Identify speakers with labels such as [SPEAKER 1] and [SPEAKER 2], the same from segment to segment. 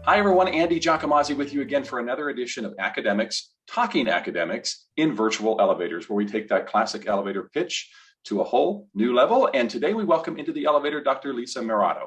[SPEAKER 1] Hi, everyone. Andy Giacomazzi with you again for another edition of Academics, Talking Academics in Virtual Elevators, where we take that classic elevator pitch to a whole new level. And today we welcome into the elevator Dr. Lisa Meierotto.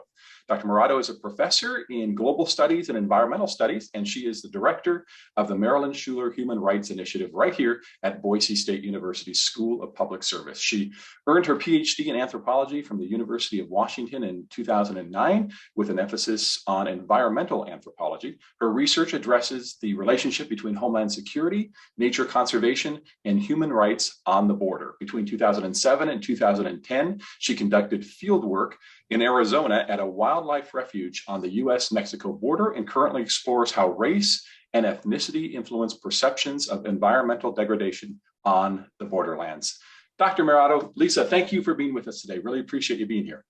[SPEAKER 1] Dr. Meierotto is a professor in global studies and environmental studies, and she is the director of the Marilyn Shuler Human Rights Initiative right here at Boise State University School of Public Service. She earned her PhD in anthropology from the University of Washington in 2009 with an emphasis on environmental anthropology. Her research addresses the relationship between homeland security, nature conservation, and human rights on the border. Between 2007 and 2010, she conducted field work in Arizona at a wildlife refuge on the US-Mexico border and currently explores how race and ethnicity influence perceptions of environmental degradation on the borderlands. Dr. Meierotto, Lisa, thank you for being with us today. Really appreciate you being here.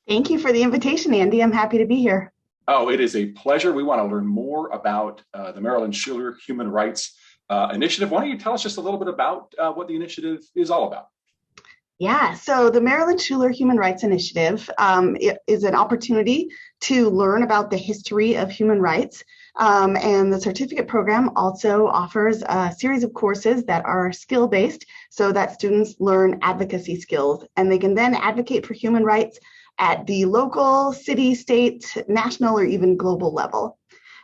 [SPEAKER 2] Thank you for the invitation, Andy. I'm happy to be here.
[SPEAKER 1] Oh, it is a pleasure. We want to learn more about the Marilyn Shuler Human Rights Initiative. Why don't you tell us just a little bit about what the initiative is all about?
[SPEAKER 2] Yeah, so the Marilyn Shuler Human Rights Initiative is an opportunity to learn about the history of human rights. And the certificate program also offers a series of courses that are skill-based so that students learn advocacy skills, and they can then advocate for human rights at the local, city, state, national, or even global level.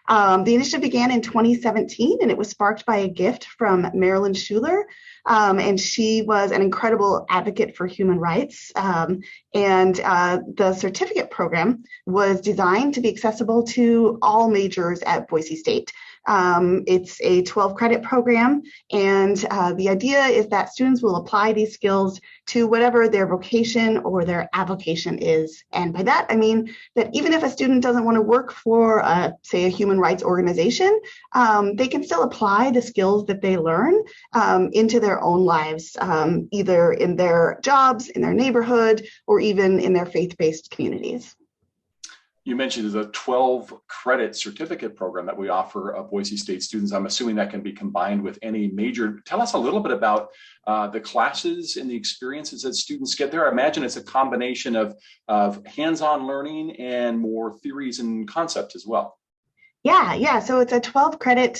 [SPEAKER 2] The initiative began in 2017, and it was sparked by a gift from Marilyn Shuler. And she was an incredible advocate for human rights. The certificate program was designed to be accessible to all majors at Boise State. It's a 12-credit program, and the idea is that students will apply these skills to whatever their vocation or their avocation is. And by that, I mean that even if a student doesn't want to work for, say, a human rights organization, they can still apply the skills that they learn into their own lives, either in their jobs, in their neighborhood, or even in their faith-based communities.
[SPEAKER 1] You mentioned there's a 12-credit certificate program that we offer Boise State students. I'm assuming that can be combined with any major. Tell us a little bit about the classes and the experiences that students get there. I imagine it's a combination of hands-on learning and more theories and concepts as well.
[SPEAKER 2] Yeah. So it's a 12-credit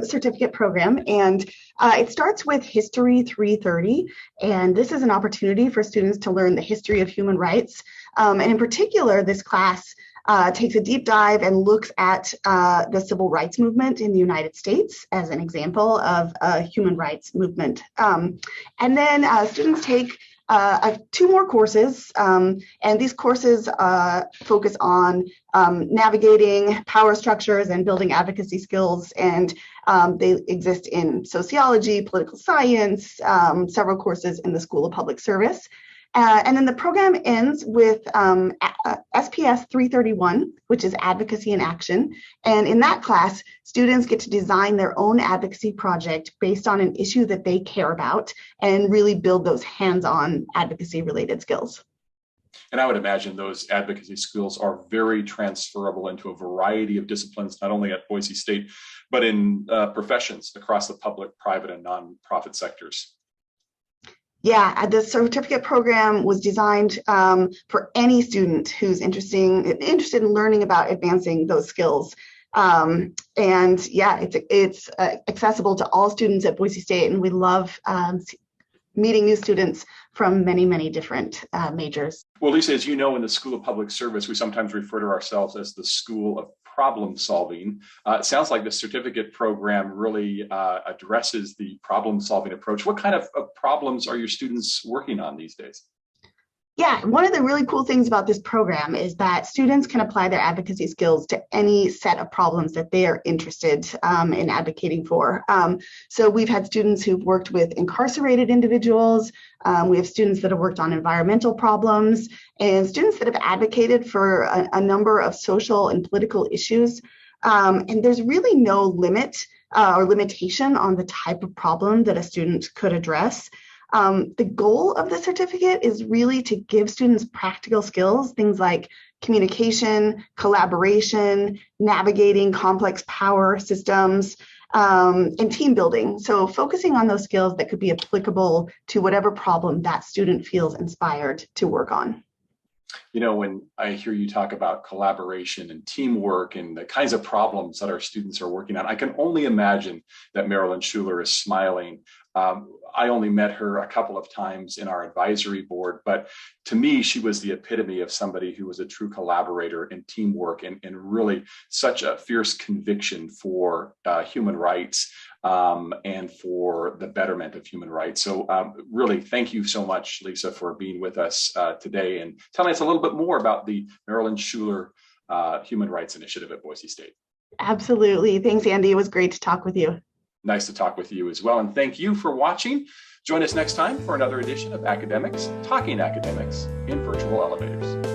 [SPEAKER 2] certificate program, and it starts with History 330. And this is an opportunity for students to learn the history of human rights. And in particular, this class takes a deep dive and looks at the civil rights movement in the United States as an example of a human rights movement. And then students take 2 more courses, and these courses focus on navigating power structures and building advocacy skills, and they exist in sociology, political science, several courses in the School of Public Service. And then the program ends with SPS 331, which is Advocacy in Action. And in that class, students get to design their own advocacy project based on an issue that they care about and really build those hands-on advocacy-related skills.
[SPEAKER 1] And I would imagine those advocacy skills are very transferable into a variety of disciplines, not only at Boise State, but in professions across the public, private, and nonprofit sectors.
[SPEAKER 2] Yeah, the certificate program was designed for any student who's interested in learning about advancing those skills. And yeah, it's accessible to all students at Boise State, and we love meeting new students from many, many different majors.
[SPEAKER 1] Well, Lisa, as you know, in the School of Public Service, we sometimes refer to ourselves as the School of Problem Solving. It sounds like the certificate program really addresses the problem solving approach. What kind of problems are your students working on these days?
[SPEAKER 2] Yeah, one of the really cool things about this program is that students can apply their advocacy skills to any set of problems that they are interested in advocating for. So we've had students who've worked with incarcerated individuals. We have students that have worked on environmental problems, and students that have advocated for a number of social and political issues. And there's really no limit or limitation on the type of problem that a student could address. The goal of the certificate is really to give students practical skills, things like communication, collaboration, navigating complex power systems, and team building. So focusing on those skills that could be applicable to whatever problem that student feels inspired to work on.
[SPEAKER 1] When I hear you talk about collaboration and teamwork and the kinds of problems that our students are working on, I can only imagine that Marilyn Shuler is smiling. I only met her a couple of times in our advisory board, but to me, she was the epitome of somebody who was a true collaborator in teamwork and really such a fierce conviction for human rights and for the betterment of human rights. So really, thank you so much, Lisa, for being with us today and telling us a little bit more about the Marilyn Shuler Human Rights Initiative at Boise State.
[SPEAKER 2] Absolutely. Thanks, Andy. It was great to talk with you.
[SPEAKER 1] Nice to talk with you as well. And thank you for watching. Join us next time for another edition of Academics Talking Academics in Virtual Elevators.